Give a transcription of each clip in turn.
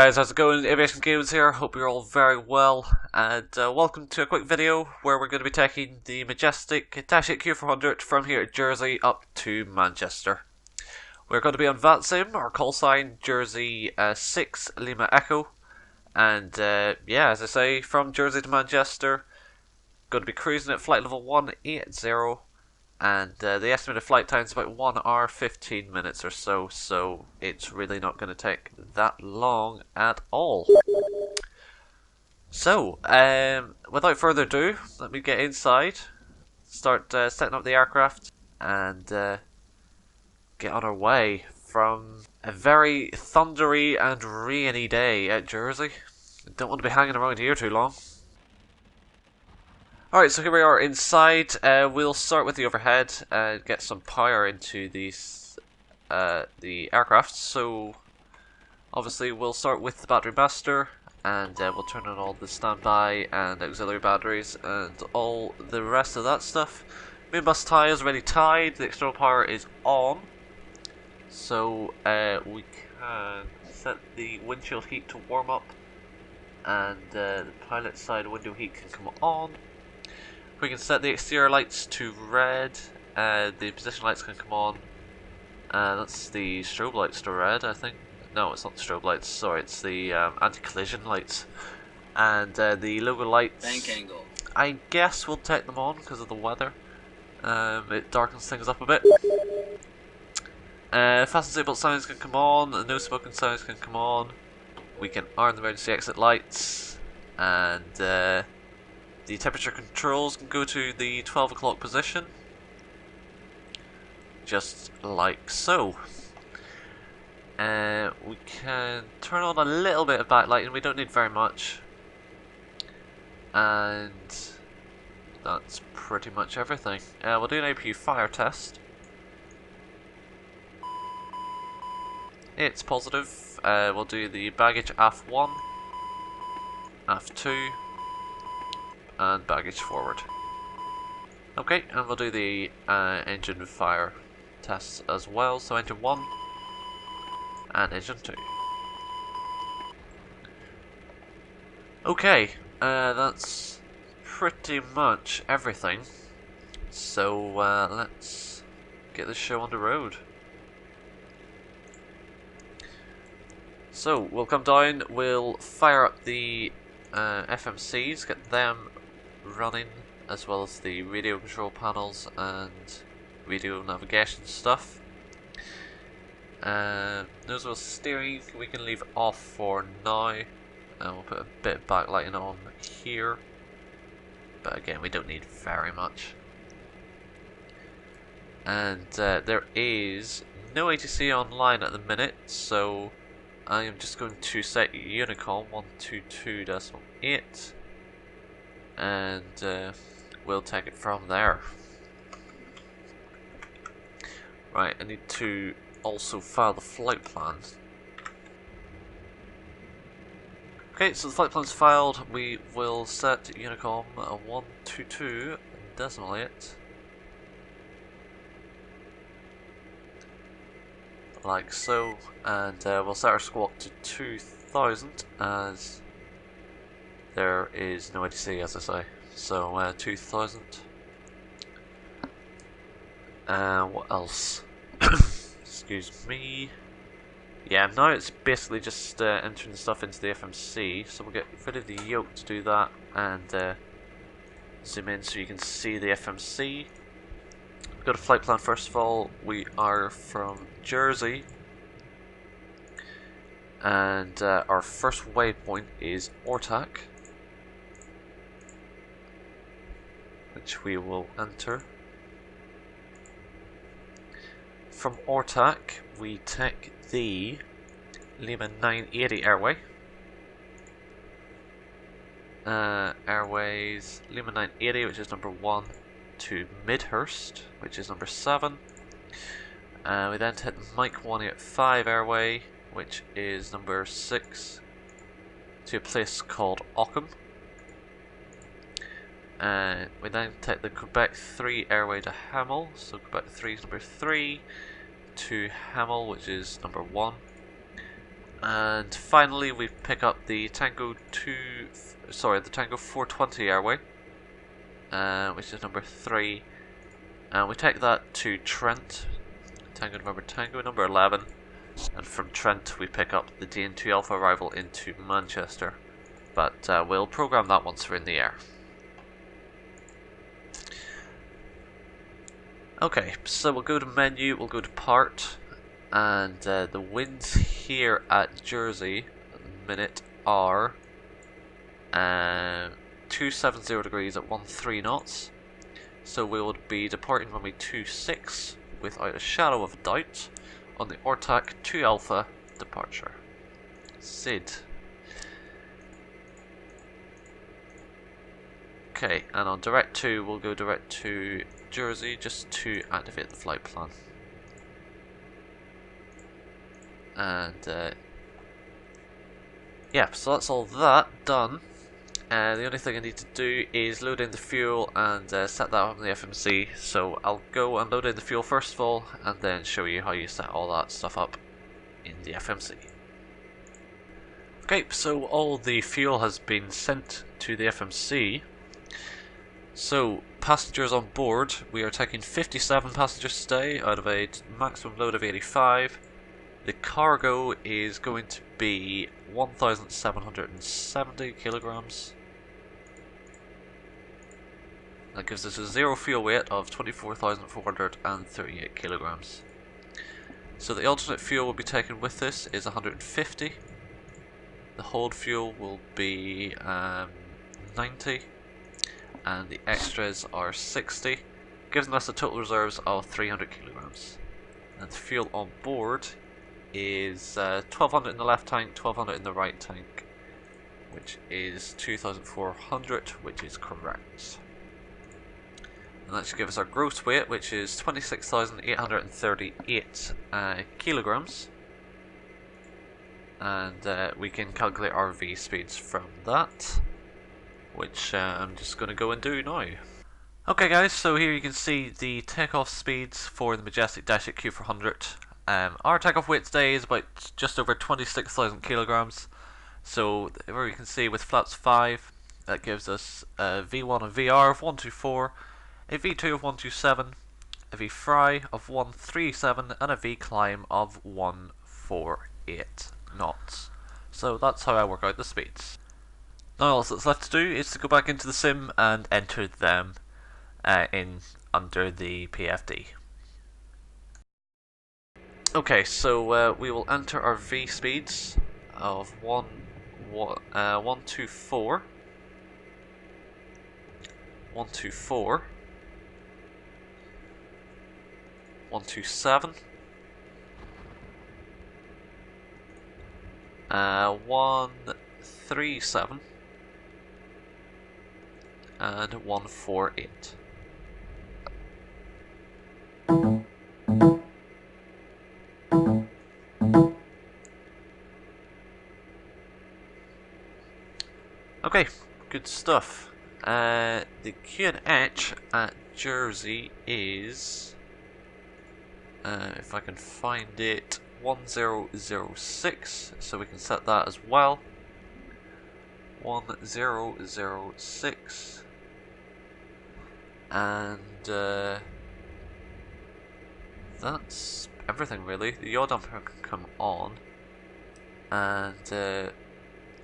guys, how's it going? Aviation Games here, hope you're all very well, and welcome to a quick video where we're going to be taking the majestic Dash 8 Q400 from here at Jersey up to Manchester. We're going to be on VATSIM, our call sign, Jersey 6 Lima Echo, and yeah, as I say, from Jersey to Manchester, going to be cruising at flight level 180, and the estimated flight time is about 1 hour 15 minutes or so, so it's really not going to take that long at all. So, without further ado, let me get inside, start setting up the aircraft, and get on our way from a very thundery and rainy day at Jersey. Don't want to be hanging around here too long. Alright, so here we are inside. We'll start with the overhead and get some power into these the aircraft. So obviously we'll start with the battery master, and we'll turn on all the standby and auxiliary batteries and all the rest of that stuff. Main bus tie is already tied, the external power is on. So we can set the windshield heat to warm up, and the pilot side window heat can come on. We can set the exterior lights to red, the position lights can come on, that's the strobe lights to red, I think. No, it's not the strobe lights, sorry, it's the anti-collision lights. And the logo lights, bank angle, I guess we'll take them on because of the weather. It darkens things up a bit. Fasten seatbelt signs can come on, no smoking signs can come on. We can arm the emergency exit lights, and the temperature controls can go to the 12 o'clock position, just like so. We can turn on a little bit of backlighting, we don't need very much. And that's pretty much everything. We'll do an APU fire test. It's positive. We'll do the baggage AF1, AF2, and baggage forward. Okay, and we'll do the engine fire tests as well. So engine 1 and engine 2. Okay, that's pretty much everything. So let's get this show on the road. So we'll come down, we'll fire up the FMCs, get them running, as well as the radio control panels and radio navigation stuff. Nose wheel steering we can leave off for now, and we'll put a bit of backlighting on here, but again we don't need very much. And there is no ATC online at the minute, so I am just going to set Unicom 122.8, and we'll take it from there. Right, I need to also file the flight plan. Okay, so the flight plan's filed. We will set Unicom 122.8, like so, and we'll set our squawk to 2000, as there is no ATC, as I say. So 2000. What else? Excuse me. Yeah, now it's basically just entering stuff into the FMC, so we'll get rid of the yoke to do that, and zoom in so you can see the FMC. We've got a flight plan first of all. We are from Jersey, and our first waypoint is Ortac, which we will enter. From Ortac we take the Lima 980 airway. Airways Lima 980, which is number 1, to Midhurst, which is number 7. We then take Mike 185 airway, which is number 6, to a place called Ockham. We then take the Quebec 3 airway to Hamel, so Quebec 3 is number 3, to Hamel, which is number 1. And finally, we pick up the Tango 420 airway, which is number 3, and we take that to Trent, Tango November Tango number 11, and from Trent we pick up the DN2 Alpha arrival into Manchester, but we'll program that once we're in the air. Okay, so we'll go to menu, we'll go to part, and the winds here at Jersey at the minute are 270 degrees at 13 knots. So we will be departing runway 26 without a shadow of a doubt on the ORTAC 2 Alpha departure. SID. Okay, and on direct to, we'll go direct to Jersey just to activate the flight plan. And yeah, so that's all that done. The only thing I need to do is load in the fuel and set that up in the FMC. So I'll go and load in the fuel first of all, and then show you how you set all that stuff up in the FMC. Okay, so all the fuel has been sent to the FMC. So passengers on board, we are taking 57 passengers today out of a maximum load of 85. The cargo is going to be 1,770 kilograms. That gives us a zero fuel weight of 24,438 kilograms. So the alternate fuel we'll be taking with this is 150. The hold fuel will be 90. And the extras are 60, giving us a total reserves of 300 kilograms. And the fuel on board is 1,200 in the left tank, 1,200 in the right tank, which is 2,400, which is correct. And that should give us our gross weight, which is 26,838 kilograms. And we can calculate our V speeds from that, which I'm just going to go and do now. Okay guys, so here you can see the takeoff speeds for the Majestic Dash at Q400. Our takeoff weight today is about just over 26,000 kilograms. So where you can see with flaps 5, that gives us a V1 and VR of 124, a V2 of 127, a V fry of 137, and a V climb of 148 knots. So that's how I work out the speeds. Now all that's left to do is to go back into the sim and enter them in under the PFD. Okay, so we will enter our V speeds of 124, 127, 137, and 148. Okay, good stuff. The QNH at Jersey is, if I can find it, 1006, so we can set that as well. 1006, and that's everything really. The yaw damper can come on, and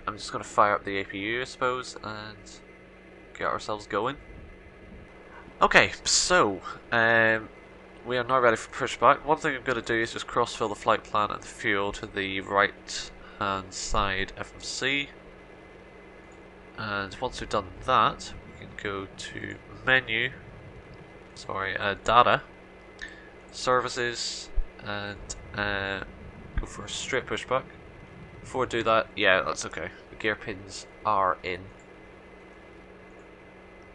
I'm just going to fire up the APU, I suppose, and get ourselves going. Okay, so we are now ready for pushback. One thing I'm going to do is just cross-fill the flight plan and the fuel to the right-hand side FMC. And once we've done that, we can go to menu, data, services, and go for a straight pushback. Before we do that, yeah, that's okay. The gear pins are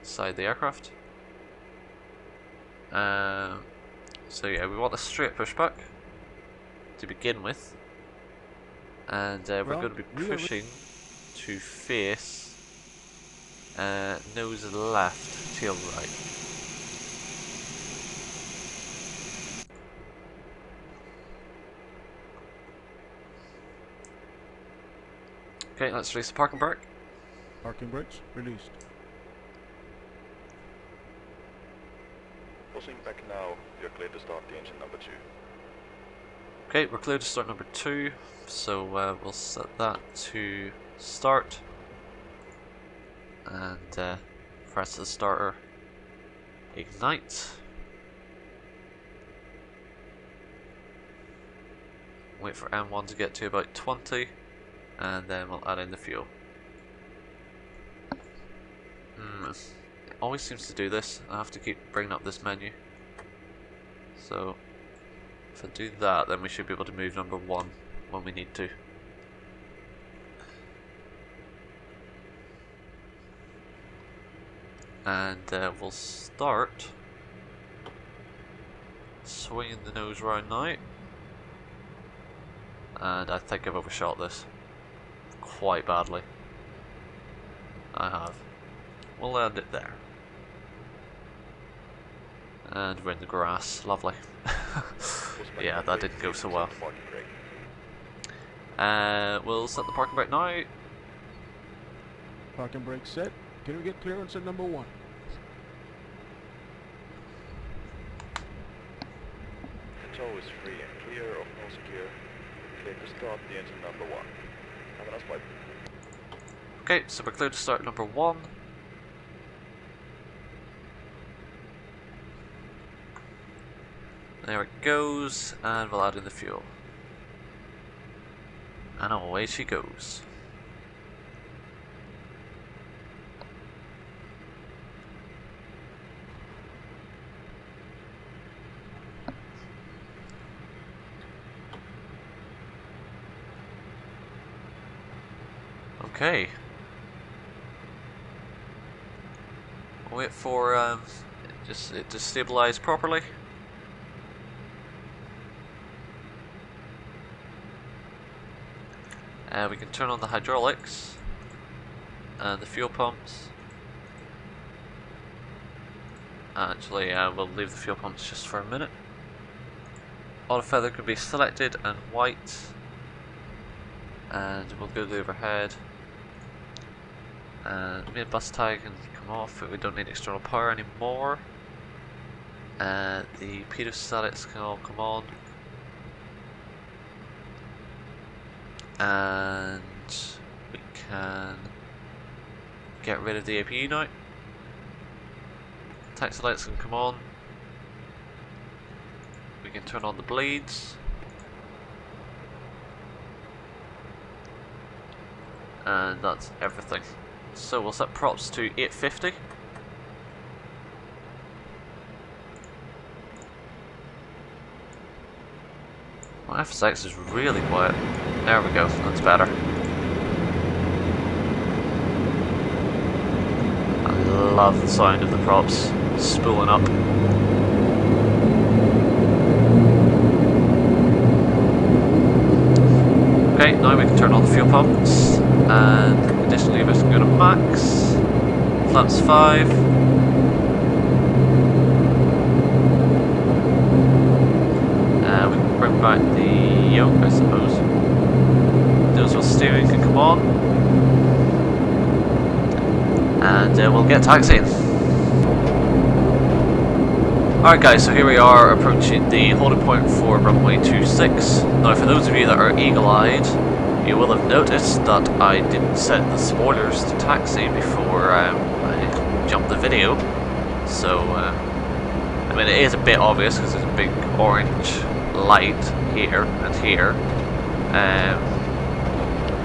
inside the aircraft. So yeah, we want a straight pushback to begin with, and we're going to be pushing to face nose left, tail right. Okay, let's release the parking brake. Parking brakes released. Pulsing back now, you're clear to start the engine number 2. Okay, we're clear to start number 2, so we'll set that to start. And press the starter, ignite. Wait for M1 to get to about 20, and then we'll add in the fuel. It always seems to do this. I have to keep bringing up this menu. So if I do that, then we should be able to move number 1 when we need to. And we'll start swinging the nose round now. And I think I've overshot this quite badly. I have. We'll land it there. And we're in the grass. Lovely. Yeah, that didn't go so well. We'll set the parking brake now. Parking brake set. Can we get clearance at number 1? The tow is free and clear of no secure. Clear to start the engine number 1. Have a nice flight. Okay, so we're clear to start number 1. There it goes, and we'll add in the fuel. And away she goes. Okay. We'll wait for it to stabilize properly. We can turn on the hydraulics and the fuel pumps. Actually, we'll leave the fuel pumps just for a minute. Auto feather can be selected and white, and we'll go to the overhead. And main bus tie can come off, we don't need external power anymore. The pedostatics can all come on. And we can get rid of the APU now. Taxi lights can come on. We can turn on the blades. And that's everything. So we'll set props to 850. Well, FSX is really quiet. There we go, that's better. I love the sound of the props spooling up. Okay, now we can turn on the fuel pumps, and additionally we can go to max, flaps 5. We can bring back the yoke, I suppose. Dual steering can come on, and we'll get taxiing. Alright guys, so here we are approaching the holding point for runway 26. Now for those of you that are eagle-eyed, you will have noticed that I didn't set the spoilers to taxi before I jumped the video. So, I mean, it is a bit obvious because there's a big orange light here and here.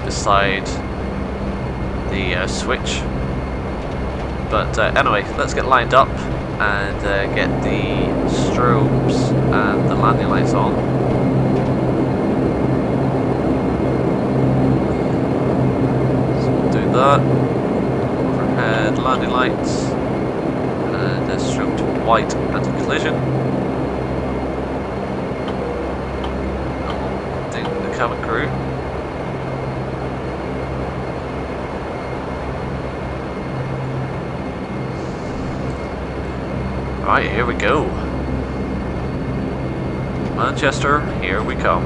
Beside the switch. But anyway, let's get lined up and get the strobes and the landing lights on. So we'll do that. Overhead landing lights and strobe to white anti-collision. And we'll ding the cabin crew. Right, here we go. Manchester, here we come.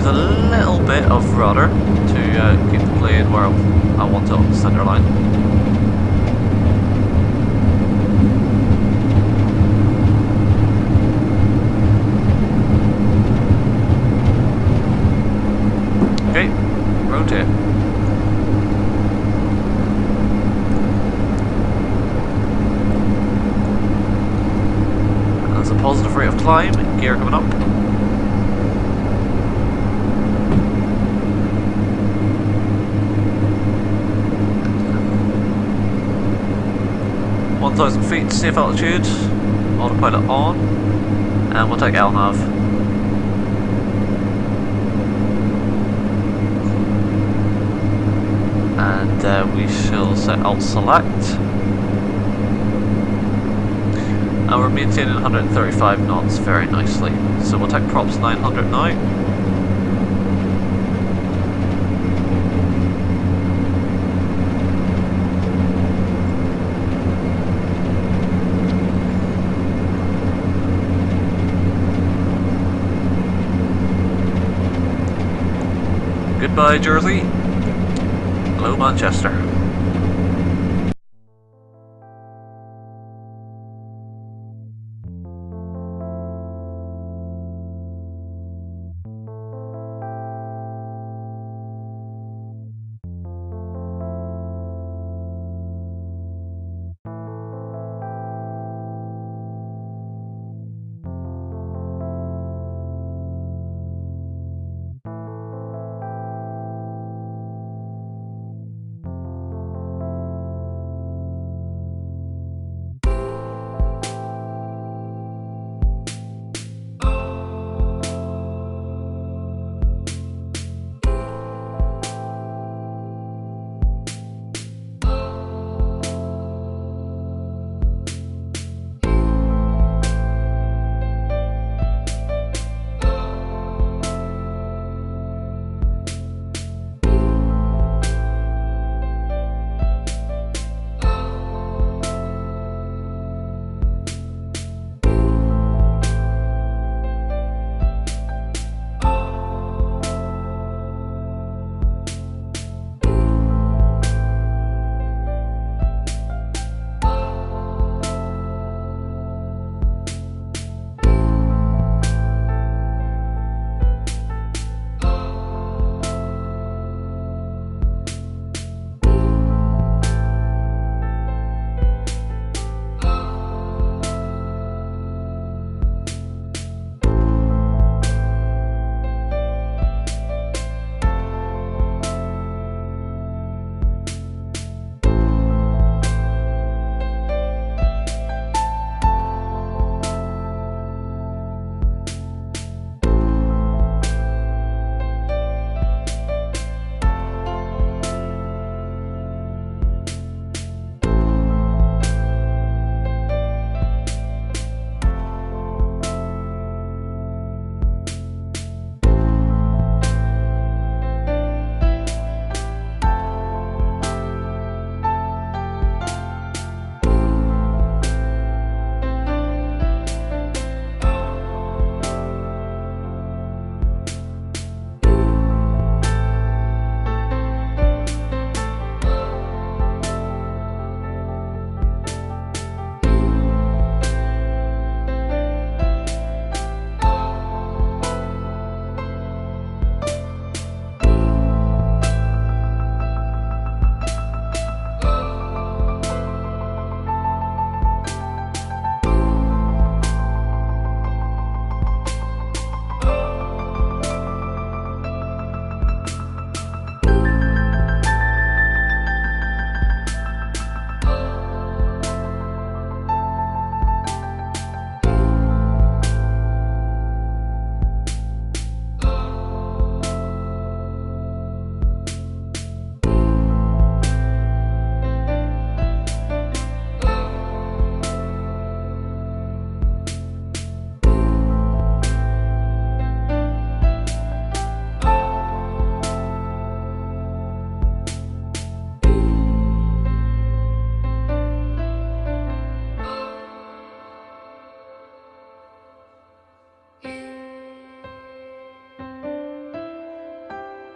use a little bit of rudder to keep the plane where I want it on the centre line. Okay, rotate. There's a positive rate of climb, gear coming up. .1,000 feet, safe altitude, autopilot on, and we'll take LNAV. And we shall set alt select. And we're maintaining 135 knots very nicely. So we'll take props 900 now. Goodbye, Jersey. Hello, Manchester.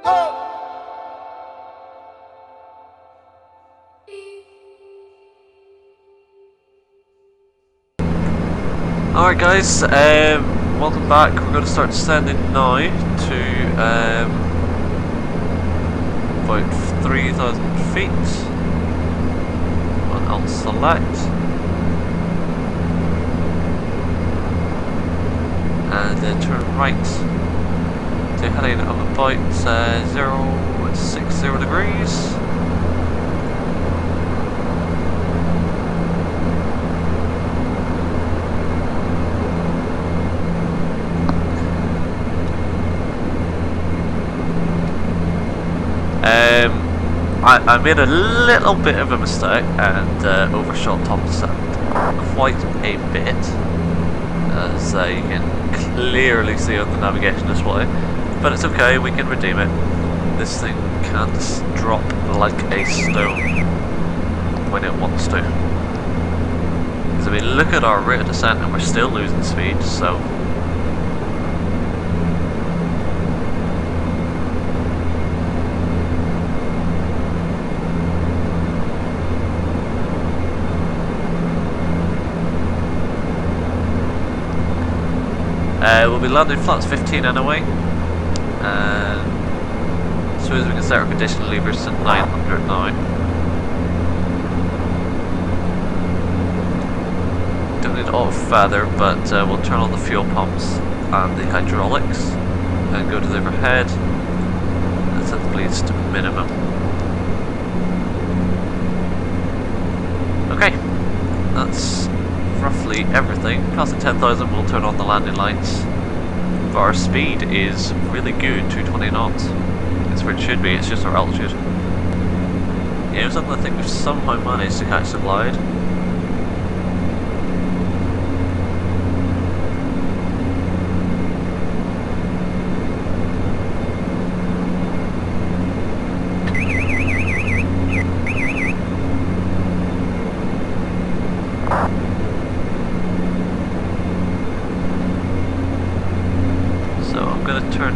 Alright guys, welcome back. We're going to start descending now to about 3,000 feet on Alt Select, and then turn right to heading of about 060 degrees. I made a little bit of a mistake and overshot top descent quite a bit, as you can clearly see on the navigation display, but it's okay, we can redeem it. This thing can't drop like a stone when it wants to. Because I mean, look at our rate of descent and we're still losing speed, so we'll be landing flats 15 anyway, and as soon as we can set our condition levers to 900 now. Don't need auto feather, but we'll turn on the fuel pumps and the hydraulics and go to the overhead and set the bleeds to minimum. Okay, that's roughly everything. Passing 10,000 we'll turn on the landing lights. But our speed is really good, 220 knots. It's where it should be, it's just our altitude. Yeah, it was something I think we've somehow managed to catch the glide.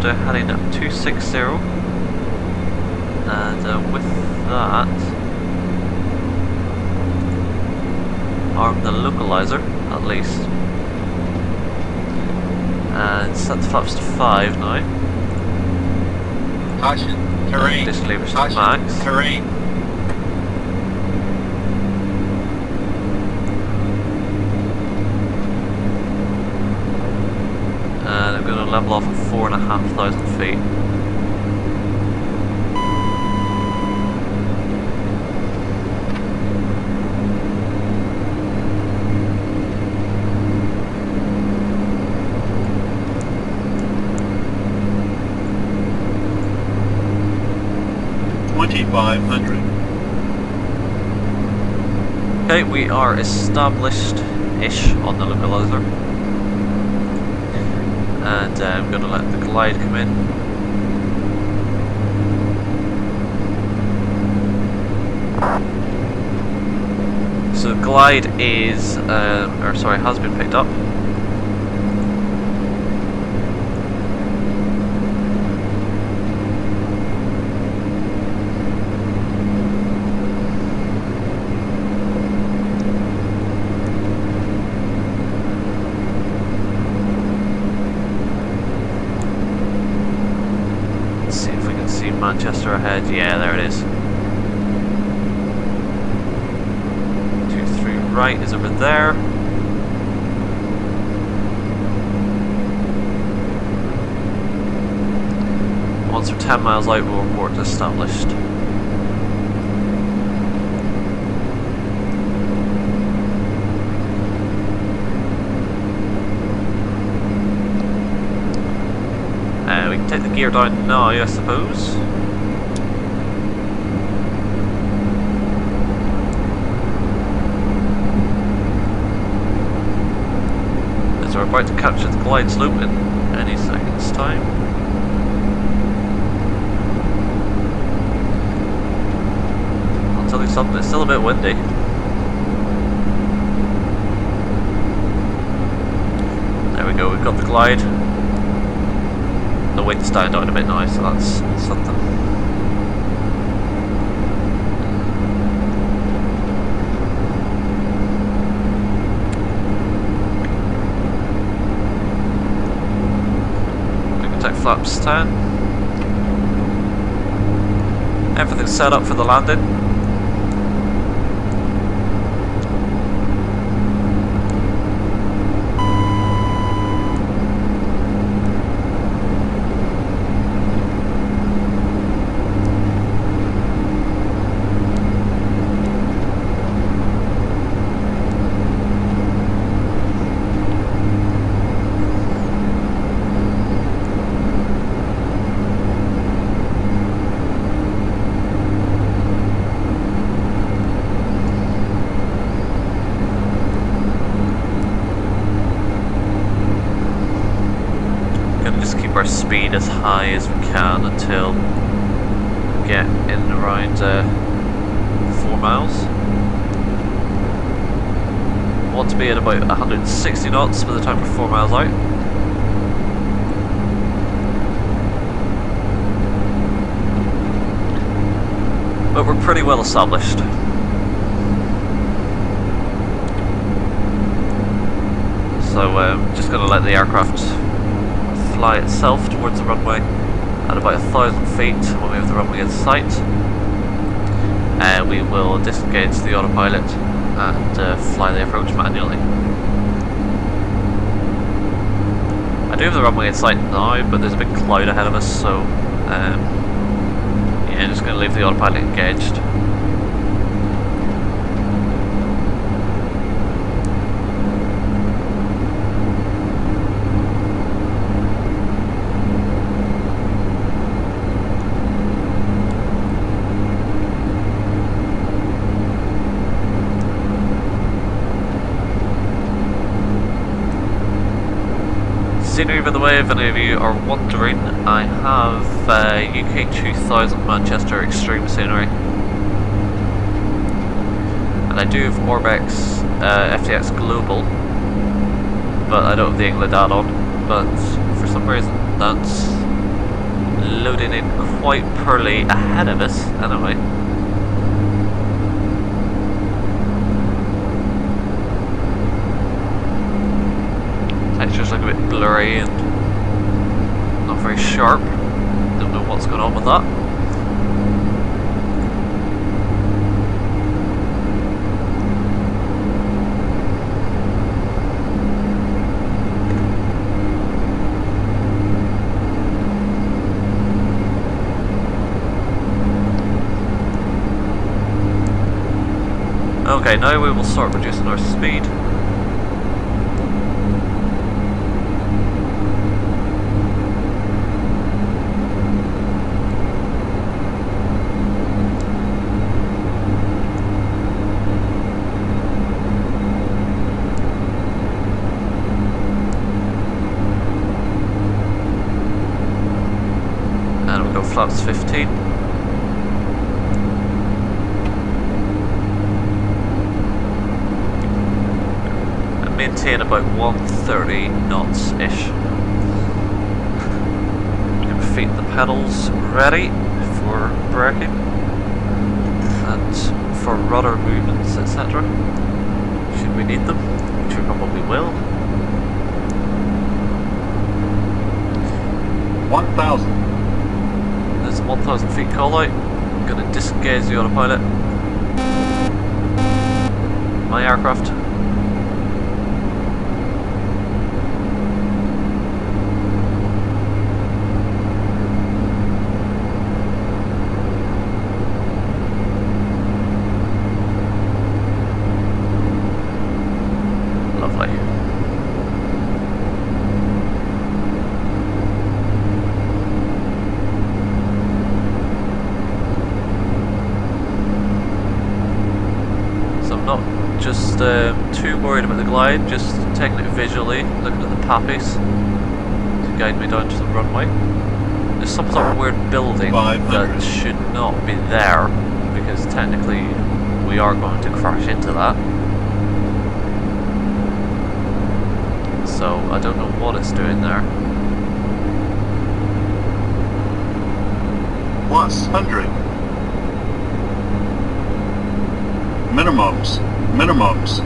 To heading up 260, and with that arm the localizer at least, and set the flaps to 5 now. Caution, terrain. Condition levers to Caution, max. terrain. And I'm going to level off at 4,500 feet. Okay, we are established-ish on the localizer. And I'm going to let the glide come in. So glide is, has been picked up. Manchester ahead, yeah, there it is. 23 right is over there. Once we're 10 miles out, we'll report established. We can take the gear down now, I suppose. As we're about to capture the glide slope in any seconds time. I'll tell you something, it's still a bit windy. There we go, we've got the glide. the wind's died down a bit now, so that's something. Flaps 10. Everything's set up for the landing. Our speed as high as we can until we get in around 4 miles. I want to be at about 160 knots by the time we're 4 miles out. But we're pretty well established. So just going to let the aircraft fly itself towards the runway at about 1,000 feet when we have the runway in sight. We will disengage the autopilot and fly the approach manually. I do have the runway in sight now, but there's a big cloud ahead of us, so yeah, just going to leave the autopilot engaged. Scenery, by the way, if any of you are wondering, I have UK 2000 Manchester Extreme Scenery, and I do have Orbex FTX Global, but I don't have the England add-on, but for some reason that's loading in quite poorly ahead of us anyway. Textures look a bit blurry and not very sharp. Don't know what's going on with that. Okay, now we will start reducing our speed. And we'll go flaps 15. Maintain about 130 knots-ish. Get my feet in the pedals ready for braking and for rudder movements, etc. Should we need them, which we probably will. 1,000. There's a 1,000 feet call out. I'm going to disengage the autopilot. My aircraft. Just too worried about the glide, just taking it visually, looking at the pappies to guide me down to the runway. There's some sort of weird building that should not be there, because technically we are going to crash into that. So I don't know what it's doing there. plus 100. Minimums. Minimums.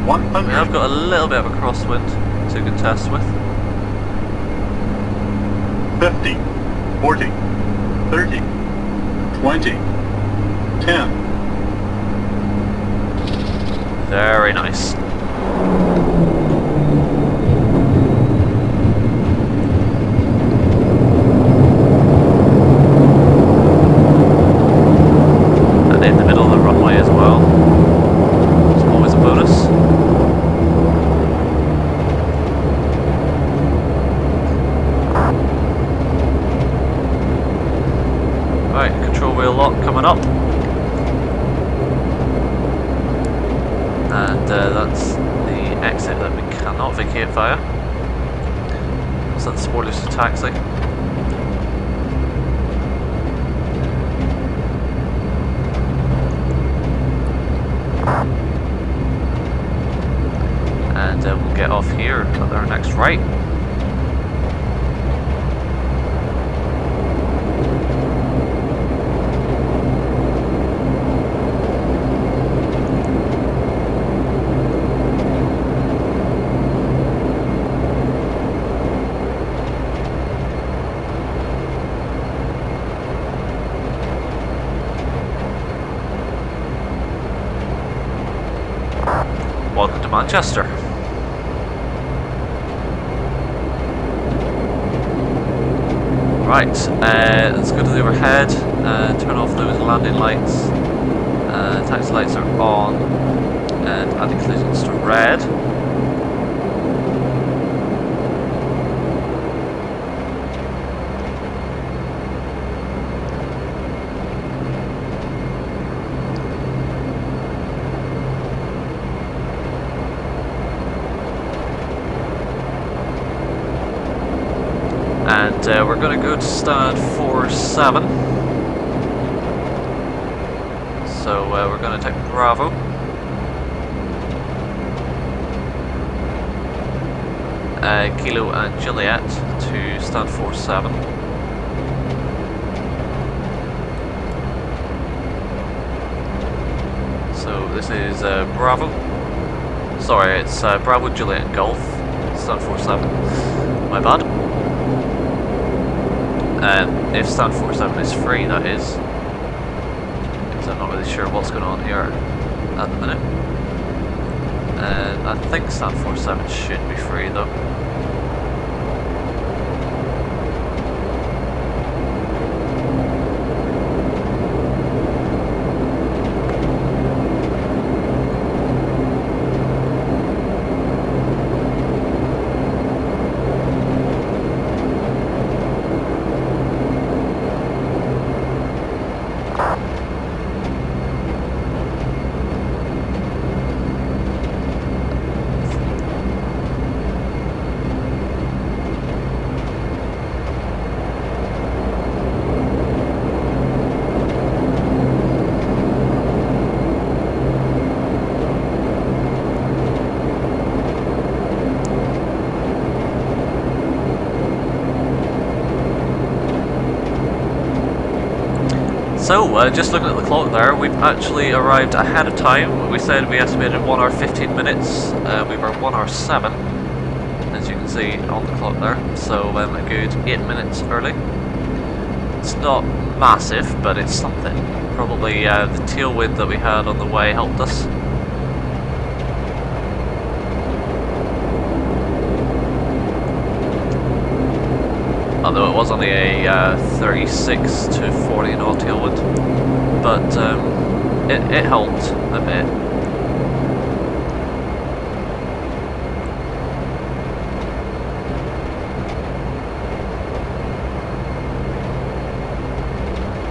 100. We have got a little bit of a crosswind to contest with. 50, 40, 30, 20, 10. Very nice. And in the middle of the runway as well. It's always a bonus. Right, control wheel lock coming up. And that's the exit that we cannot vacate via. So that's spoilers to taxi. And we'll get off here at our next right. Welcome to Manchester. Right, let's go to the overhead, turn off those landing lights, taxi lights are on, and anti-collisions to red. And we're going to go to stand 47. So we're going to take Bravo. Kilo and Juliet to stand 47. So this is Bravo. Sorry, it's Bravo, Juliet, Golf. Stand 47. My bad. If stand 47 is free, that is. Because I'm not really sure what's going on here at the minute. I think stand 47 should be free though. So, just looking at the clock there, we've actually arrived ahead of time. We said we estimated 1 hour 15 minutes, we were 1 hour 7, as you can see on the clock there, so a good 8 minutes early. It's not massive, but it's something. Probably the tailwind that we had on the way helped us. Although it was only a 36 to 40 knot tailwind, but it helped a bit.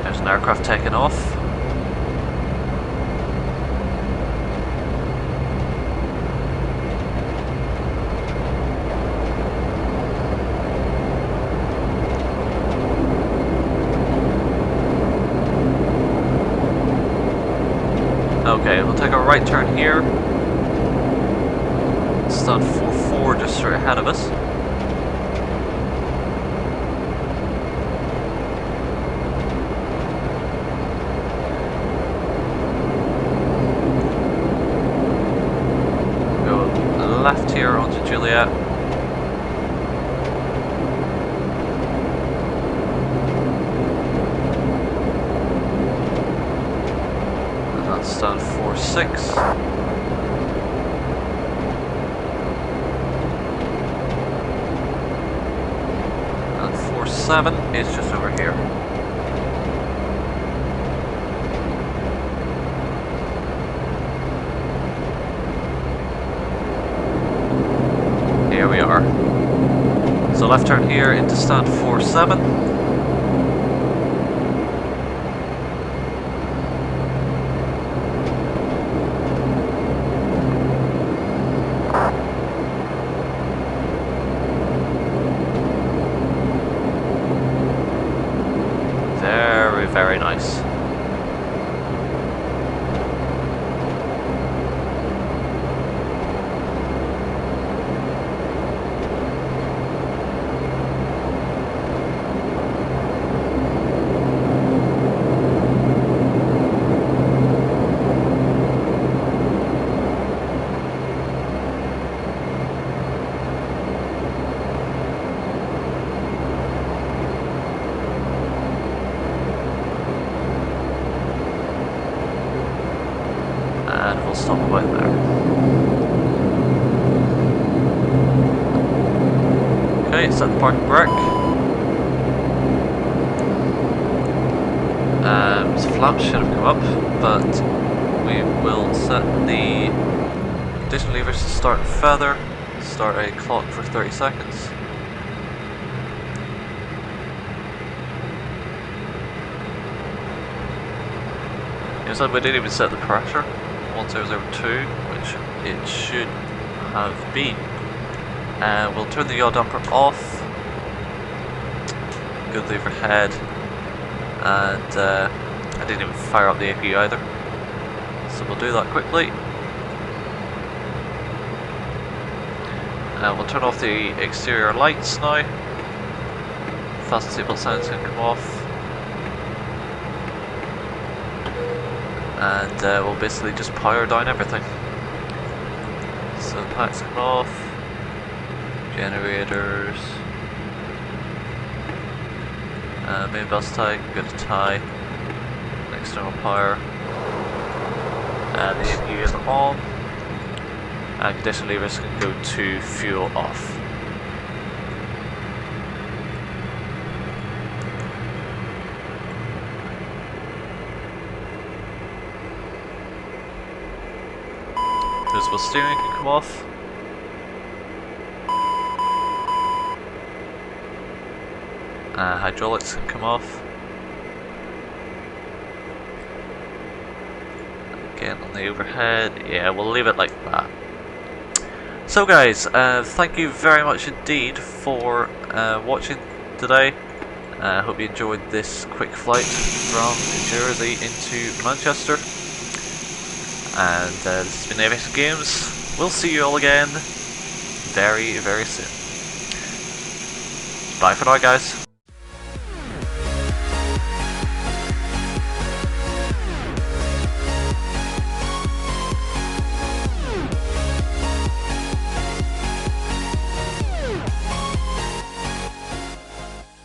There's an aircraft taking off. Okay, we'll take a right turn here. Stand 44 just straight ahead of us. yeah. And that's stand 4-6. And 4-7 is just over here. Here we are. So left turn here into stand 4-7. Very, very nice. And we'll stop right there. Okay, set the parking brake. So flaps should have come up, but we will set the condition levers to start further. Start a clock for 30 seconds. Inside we didn't even set the pressure. 1002, which it should have been. And we'll turn the yaw damper off. Good lever head. And I didn't even fire up the APU either. So we'll do that quickly. And we'll turn off the exterior lights now. Fast seatbelt signs can come off. And we'll basically just power down everything. So the packs come off, generators, main bus tie, good to tie, external power, and the APU is on, and condition levers can go to fuel off. Visible steering can come off. Hydraulics can come off. Again on the overhead, yeah, we'll leave it like that. So guys, thank you very much indeed for watching today. I hope you enjoyed this quick flight from Jersey into Manchester. And this has been FSX Games. We'll see you all again very, very soon. Bye for now, guys.